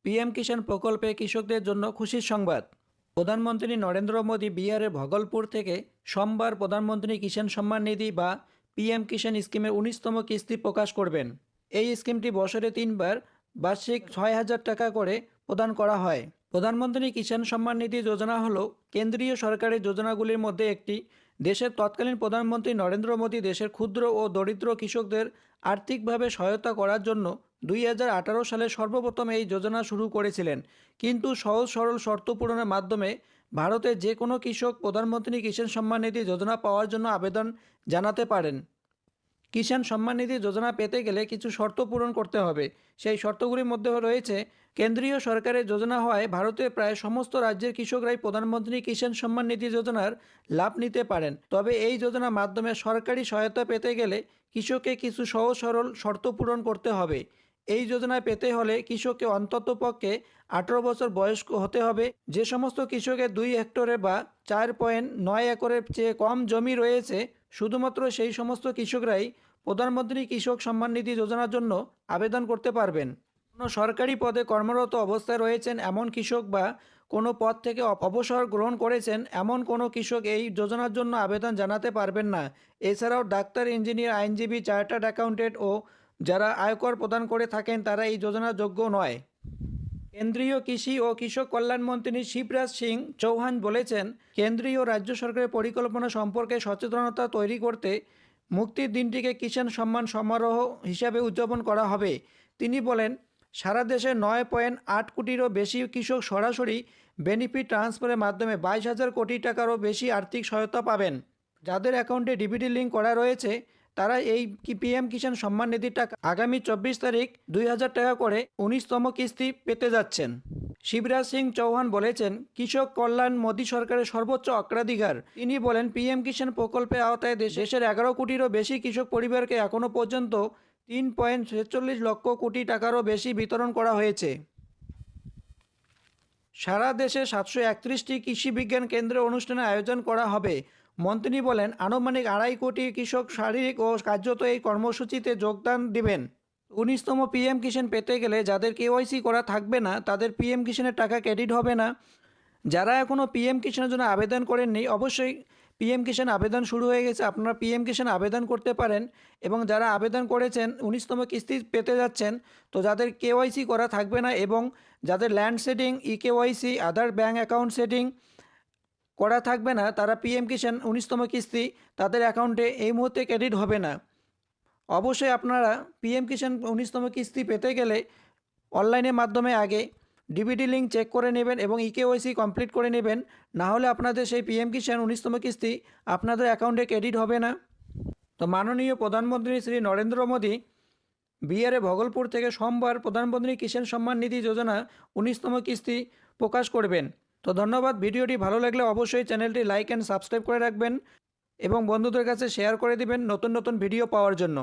PM কিষাণ প্রকল্পে কৃষকদের জন্য খুশির সংবাদ। প্রধানমন্ত্রী নরেন্দ্র মোদী বিহারের ভগলপুর থেকে সোমবার প্রধানমন্ত্রী কিষাণ সম্মান নিধি বা পিএম কিষাণ স্কিমের 19তম কিস্তি প্রকাশ করবেন। এই স্কিমটি বছরে 3বার বার্ষিক 6,000 টাকা করে প্রদান করা হয়। প্রধানমন্ত্রী কিষাণ সম্মান নিধি যোজনা হল কেন্দ্রীয় সরকারের যোজনাগুলির মধ্যে একটি। দেশের তৎকালীন প্রধানমন্ত্রী নরেন্দ্র মোদী দেশের ক্ষুদ্র ও দরিদ্র কৃষকদের আর্থিকভাবে সহায়তা করার জন্য 2018 সালে সর্বপ্রথম এই যোজনা শুরু করেছিলেন। কিন্তু সহজ সরল শর্ত পূরণের মাধ্যমে ভারতের যে কোনো কৃষক প্রধানমন্ত্রী কিষাণ সম্মান নিধি যোজনা পাওয়ার জন্য আবেদন জানাতে পারেন। কিষাণ সম্মান নিধি যোজনা পেতে গেলে কিছু শর্ত পূরণ করতে হবে। সেই শর্তগুলির মধ্যে রয়েছে, কেন্দ্রীয় সরকারের যোজনা হওয়ায় ভারতের প্রায় সমস্ত রাজ্যের কৃষকরাই প্রধানমন্ত্রী কিষাণ সম্মান নিধি যোজনার লাভ নিতে পারেন। তবে এই যোজনার মাধ্যমে সরকারি সহায়তা পেতে গেলে কৃষককে কিছু সহজ সরল শর্ত পূরণ করতে হবে। এই যোজনায় পেতে হলে কৃষককে অন্ততপক্ষে 18 বছর বয়স্ক হতে হবে। যে সমস্ত কৃষকের 2 হেক্টরে বা 4.9 একরের চেয়ে কম জমি রয়েছে, শুধুমাত্র সেই সমস্ত কৃষকরাই প্রধানমন্ত্রী কৃষক সম্মান নিধি যোজনার জন্য আবেদন করতে পারবেন। কোনো সরকারি পদে কর্মরত অবস্থায় রয়েছেন এমন কৃষক বা কোনো পদ থেকে অবসর গ্রহণ করেছেন এমন কোনো কৃষক এই যোজনার জন্য আবেদন জানাতে পারবেন না। এছাড়াও ডাক্তার, ইঞ্জিনিয়ার, আইনজীবী, চার্টার্ড অ্যাকাউন্টেন্ট ও যারা আয়কর প্রদান করে থাকেন তারা এই যোজনার যোগ্য নয়। কেন্দ্রীয় কৃষি ও কৃষক কল্যাণ মন্ত্রী শিবরাজ সিং চৌহান বলেছেন, কেন্দ্রীয় ও রাজ্য সরকারের পরিকল্পনা সম্পর্কে সচেতনতা তৈরি করতে মুক্তির দিনটিকে কিষাণ সম্মান সমারোহ হিসাবে উদযাপন করা হবে। তিনি বলেন, সারা দেশে 9.8 কোটিরও বেশি কৃষক সরাসরি বেনিফিট ট্রান্সফারের মাধ্যমে 22,000 কোটি টাকারও বেশি আর্থিক সহায়তা পাবেন। যাদের অ্যাকাউন্টে ডিবিটি লিঙ্ক করা রয়েছে তারা এই পিএম কিষাণ সম্মান নিধির টাকা আগামী 24 তারিখ 2,000 টাকা করে 19তম কিস্তি পেতে যাচ্ছেন। শিবরাজ সিং চৌহান বলেছেন, কৃষক কল্যাণ মোদী সরকারের সর্বোচ্চ অগ্রাধিকার। তিনি বলেন, পিএম কিষাণ প্রকল্পের আওতায় দেশের 11 কোটিরও বেশি কৃষক পরিবারকে এখনও পর্যন্ত 3.46 লক্ষ কোটি টাকারও বেশি বিতরণ করা হয়েছে। সারা দেশে 731টি কৃষি বিজ্ঞান কেন্দ্রে অনুষ্ঠানের আয়োজন করা হবে। মন্ত্রী বলেন, আনুমানিক 2.5 কোটি কৃষক শারীরিক ও কার্যত এই কর্মসূচিতে যোগদান দিবেন। 19তম পিএম কিষাণ পেতে গেলে যাদের কেওয়াইসি করা থাকবে না তাদের পিএম কিষাণের টাকা ক্রেডিট হবে না। যারা এখনও পিএম কিষাণের জন্য আবেদন করেননি, অবশ্যই পিএম কিষাণ আবেদন শুরু হয়ে গেছে, আপনারা পিএম কিষাণ আবেদন করতে পারেন। এবং যারা আবেদন করেছেন 19তম কিস্তি পেতে যাচ্ছেন, তো যাদের কেওয়াইসি করা থাকবে না এবং যাদের ল্যান্ড সেটিং, ইকেওয়াইসি, আদার ব্যাঙ্ক অ্যাকাউন্ট সেটিং করা থাকবে না, তারা পিএম কিষাণ 19তম কিস্তি তাদের অ্যাকাউন্টে এই মুহূর্তে ক্রেডিট হবে না। অবশ্যই আপনারা পিএম কিষাণ 19তম কিস্তি পেতে গেলে অনলাইনের মাধ্যমে আগে ডিবিটি লিঙ্ক চেক করে নেবেন এবং ইকেওয়াইসি কমপ্লিট করে নেবেন। না হলে আপনাদের সেই পিএম কিষাণ 19তম কিস্তি আপনাদের অ্যাকাউন্টে ক্রেডিট হবে না। তো মাননীয় প্রধানমন্ত্রী শ্রী নরেন্দ্র মোদী বিহারে ভগলপুর থেকে সোমবার প্রধানমন্ত্রী কিষাণ সম্মান নিধি যোজনা 19তম কিস্তি প্রকাশ করবেন। তো ধন্যবাদ। ভিডিওটি ভালো লাগলে অবশ্যই চ্যানেলটি লাইক অ্যান্ড সাবস্ক্রাইব করে রাখবেন এবং বন্ধুদের কাছে শেয়ার করে দিবেন নতুন নতুন ভিডিও পাওয়ার জন্য।